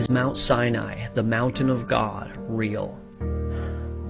Is Mount Sinai, the mountain of God, real?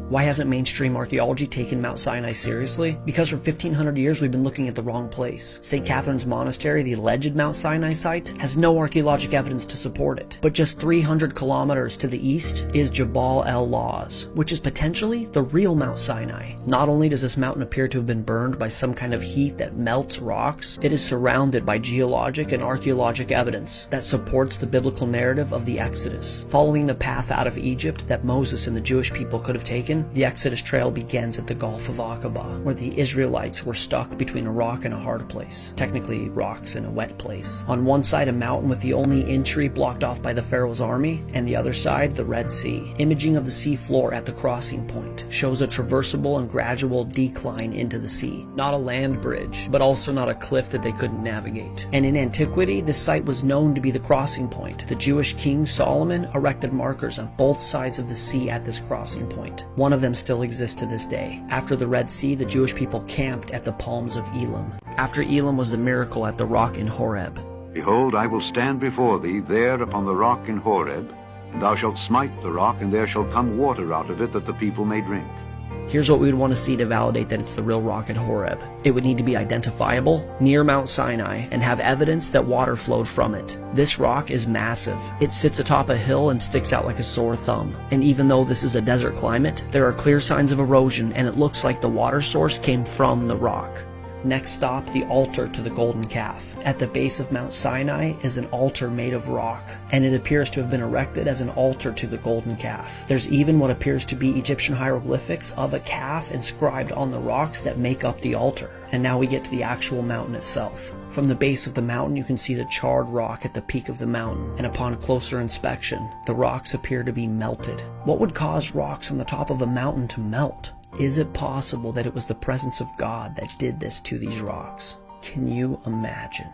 Why hasn't mainstream archaeology taken Mount Sinai seriously? Because for 1500 years we've been looking at the wrong place. St. Catherine's Monastery, the alleged Mount Sinai site, has no archaeologic evidence to support it. But just 300 kilometers to the east is Jebel Al-Luz, which is potentially the real Mount Sinai. Not only does this mountain appear to have been burned by some kind of heat that melts rocks, it is surrounded by geologic and archaeologic evidence that supports the biblical narrative of the Exodus. Following the path out of Egypt that Moses and the Jewish people could have taken, the Exodus trail begins at the Gulf of Aqaba, where the Israelites were stuck between a rock and a hard place. Technically, rocks in a wet place. On one side, a mountain with the only entry blocked off by the Pharaoh's army, and the other side, the Red Sea. Imaging of the sea floor at the crossing point shows a traversable and gradual decline into the sea. Not a land bridge, but also not a cliff that they couldn't navigate. And in antiquity, this site was known to be the crossing point. The Jewish king Solomon erected markers on both sides of the sea at this crossing point. One of them still exists to this day. After the Red Sea, the Jewish people camped at the Palms of Elam. After Elam was the miracle at the rock in Horeb. Behold, I will stand before thee there upon the rock in Horeb, and thou shalt smite the rock, and there shall come water out of it, that the people may drink. Here's what we would want to see to validate that it's the real rock at Horeb. It would need to be identifiable, near Mount Sinai, and have evidence that water flowed from it. This rock is massive. It sits atop a hill and sticks out like a sore thumb. And even though this is a desert climate, there are clear signs of erosion, and it looks like the water source came from the rock. Next stop, the altar to the golden calf. At the base of Mount Sinai is an altar made of rock, and it appears to have been erected as an altar to the golden calf. There's even what appears to be Egyptian hieroglyphics of a calf inscribed on the rocks that make up the altar. And now we get to the actual mountain itself. From the base of the mountain you can see the charred rock at the peak of the mountain, and upon closer inspection, the rocks appear to be melted. What would cause rocks on the top of a mountain to melt? Is it possible that it was the presence of God that did this to these rocks? Can you imagine?